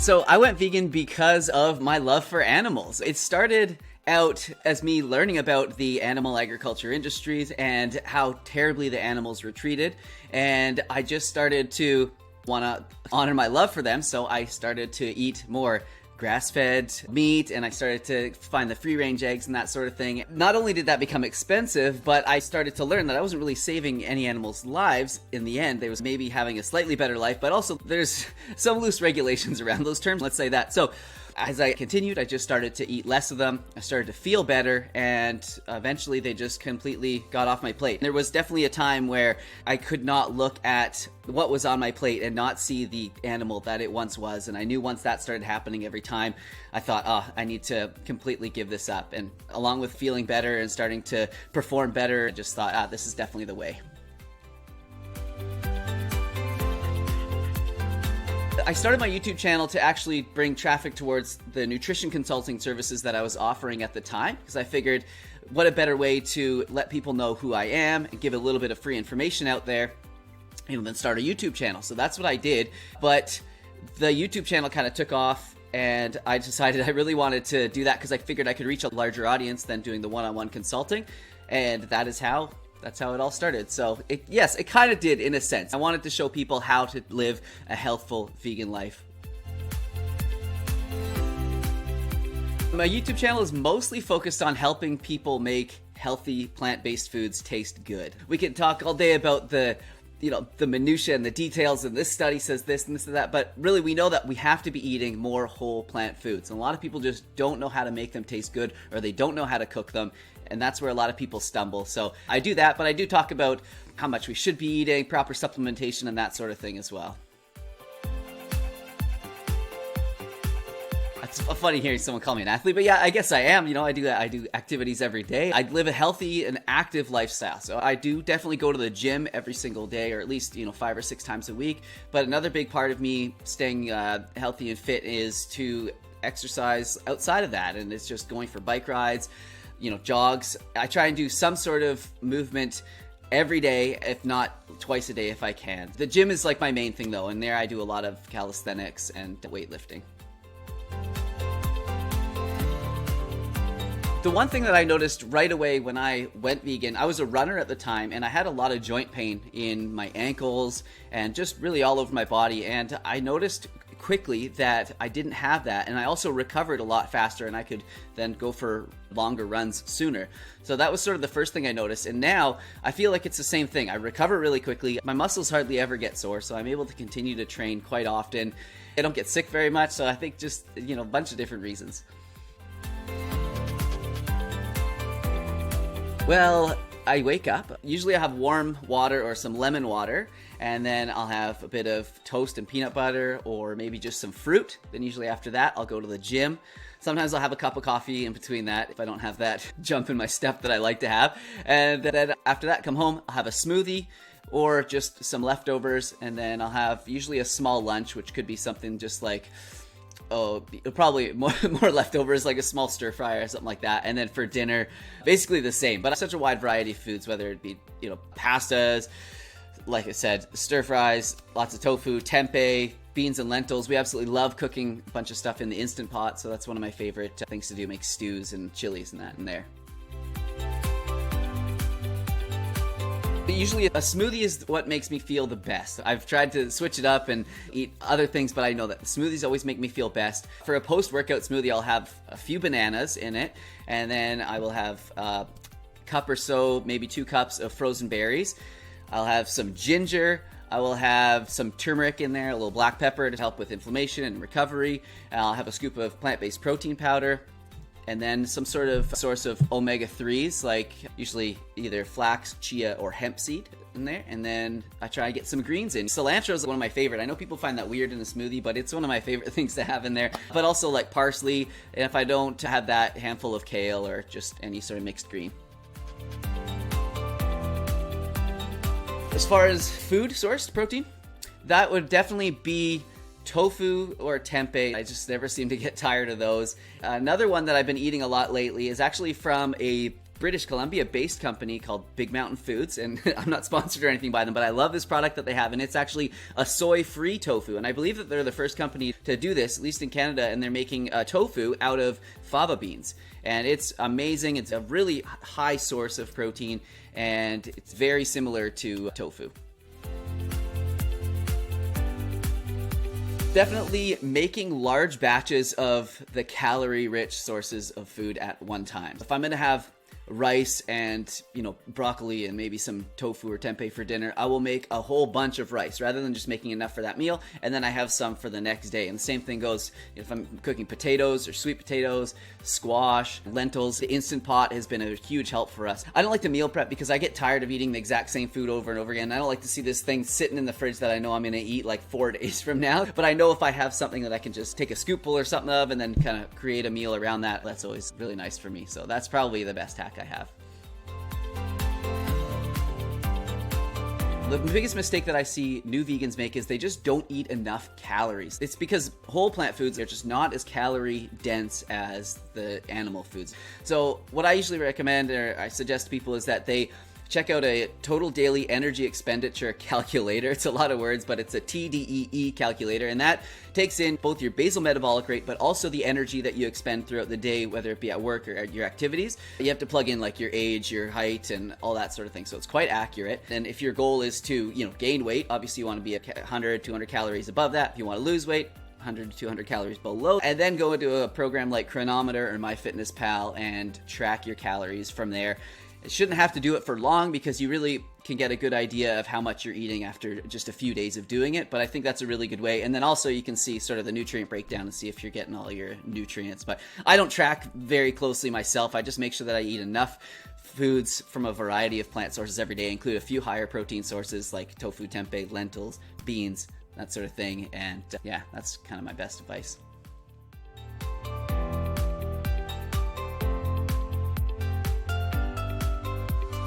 So I went vegan because of my love for animals. It started out as me learning about the animal agriculture industries and how terribly the animals were treated. And I just started to want to honor my love for them. So I started to eat more grass-fed meat, and I started to find the free-range eggs and that sort of thing. Not only did that become expensive, but I started to learn that I wasn't really saving any animals' lives in the end. They was maybe having a slightly better life, but also there's some loose regulations around those terms, let's say that. So as I continued, I just started to eat less of them. I started to feel better, and eventually they just completely got off my plate. There was definitely a time where I could not look at what was on my plate and not see the animal that it once was. And I knew once that started happening every time, I thought, I need to completely give this up. And along with feeling better and starting to perform better, I just thought, this is definitely the way. I started my YouTube channel to actually bring traffic towards the nutrition consulting services that I was offering at the time, because I figured what a better way to let people know who I am and give a little bit of free information out there, than start a YouTube channel. So that's what I did. But the YouTube channel kind of took off, and I decided I really wanted to do that because I figured I could reach a larger audience than doing the one-on-one consulting, and that's how it all started. So yes, it kind of did in a sense. I wanted to show people how to live a healthful vegan life. My YouTube channel is mostly focused on helping people make healthy plant-based foods taste good. We can talk all day about the minutia and the details, and this study says this and this and that, but really we know that we have to be eating more whole plant foods. And a lot of people just don't know how to make them taste good, or they don't know how to cook them. And that's where a lot of people stumble. So I do that, but I do talk about how much we should be eating, proper supplementation, and that sort of thing as well. It's funny hearing someone call me an athlete, but yeah, I guess I am. I do activities every day. I live a healthy and active lifestyle. So I do definitely go to the gym every single day, or at least, 5 or 6 times a week. But another big part of me staying healthy and fit is to exercise outside of that. And it's just going for bike rides, jogs. I try and do some sort of movement every day, if not twice a day if I can. The gym is like my main thing though, and there I do a lot of calisthenics and weightlifting. The one thing that I noticed right away when I went vegan, I was a runner at the time, and I had a lot of joint pain in my ankles and just really all over my body. And I noticed quickly that I didn't have that, and I also recovered a lot faster, and I could then go for longer runs sooner. So that was sort of the first thing I noticed, and now I feel like it's the same thing. I recover really quickly. My muscles hardly ever get sore, so I'm able to continue to train quite often. I don't get sick very much, so I think just, a bunch of different reasons. Well, I wake up. Usually I have warm water or some lemon water, and then I'll have a bit of toast and peanut butter, or maybe just some fruit. Then usually after that, I'll go to the gym. Sometimes I'll have a cup of coffee in between that if I don't have that jump in my step that I like to have. And then after that, come home, I'll have a smoothie or just some leftovers, and then I'll have usually a small lunch, which could be something just like probably more leftovers, like a small stir fry or something like that. And then for dinner, basically the same, but such a wide variety of foods, whether it be, pastas, like I said, stir fries, lots of tofu, tempeh, beans and lentils. We absolutely love cooking a bunch of stuff in the Instant Pot. So that's one of my favorite things to do, make stews and chilies and that in there. Usually a smoothie is what makes me feel the best. I've tried to switch it up and eat other things, but I know that the smoothies always make me feel best. For a post-workout smoothie, I'll have a few bananas in it, and then I will have a cup or so, maybe 2 cups of frozen berries. I'll have some ginger. I will have some turmeric in there, a little black pepper to help with inflammation and recovery. And I'll have a scoop of plant-based protein powder, and then some sort of source of omega-3s, like usually either flax, chia, or hemp seed in there. And then I try to get some greens in. Cilantro is one of my favorite. I know people find that weird in a smoothie, but it's one of my favorite things to have in there. But also like parsley, and if I don't have that, handful of kale or just any sort of mixed green. As far as food sourced protein, that would definitely be tofu or tempeh. I just never seem to get tired of those. Another one that I've been eating a lot lately is actually from a British Columbia-based company called Big Mountain Foods, and I'm not sponsored or anything by them, but I love this product that they have, and it's actually a soy-free tofu, and I believe that they're the first company to do this, at least in Canada, and they're making tofu out of fava beans, and it's amazing. It's a really high source of protein, and it's very similar to tofu. Definitely making large batches of the calorie-rich sources of food at one time. If I'm gonna have rice and, broccoli and maybe some tofu or tempeh for dinner, I will make a whole bunch of rice rather than just making enough for that meal, and then I have some for the next day. And the same thing goes if I'm cooking potatoes or sweet potatoes, squash, lentils. The Instant Pot has been a huge help for us. I don't like to meal prep because I get tired of eating the exact same food over and over again. I don't like to see this thing sitting in the fridge that I know I'm going to eat like 4 days from now, but I know if I have something that I can just take a scoopful or something of and then kind of create a meal around that, that's always really nice for me. So that's probably the best hack I have. The biggest mistake that I see new vegans make is they just don't eat enough calories. It's because whole plant foods are just not as calorie dense as the animal foods. So what I usually recommend, or I suggest to people, is that they check out a total daily energy expenditure calculator. It's a lot of words, but it's a TDEE calculator, and that takes in both your basal metabolic rate, but also the energy that you expend throughout the day, whether it be at work or at your activities. You have to plug in like your age, your height, and all that sort of thing. So it's quite accurate. And if your goal is to, gain weight, obviously you want to be 100, 200 calories above that. If you want to lose weight, 100 to 200 calories below, and then go into a program like Chronometer or MyFitnessPal and track your calories from there. It shouldn't have to do it for long because you really can get a good idea of how much you're eating after just a few days of doing it, but I think that's a really good way. And then also you can see sort of the nutrient breakdown and see if you're getting all your nutrients. But I don't track very closely myself. I just make sure that I eat enough foods from a variety of plant sources every day, include a few higher protein sources like tofu, tempeh, lentils, beans, that sort of thing. And yeah, that's kind of my best advice.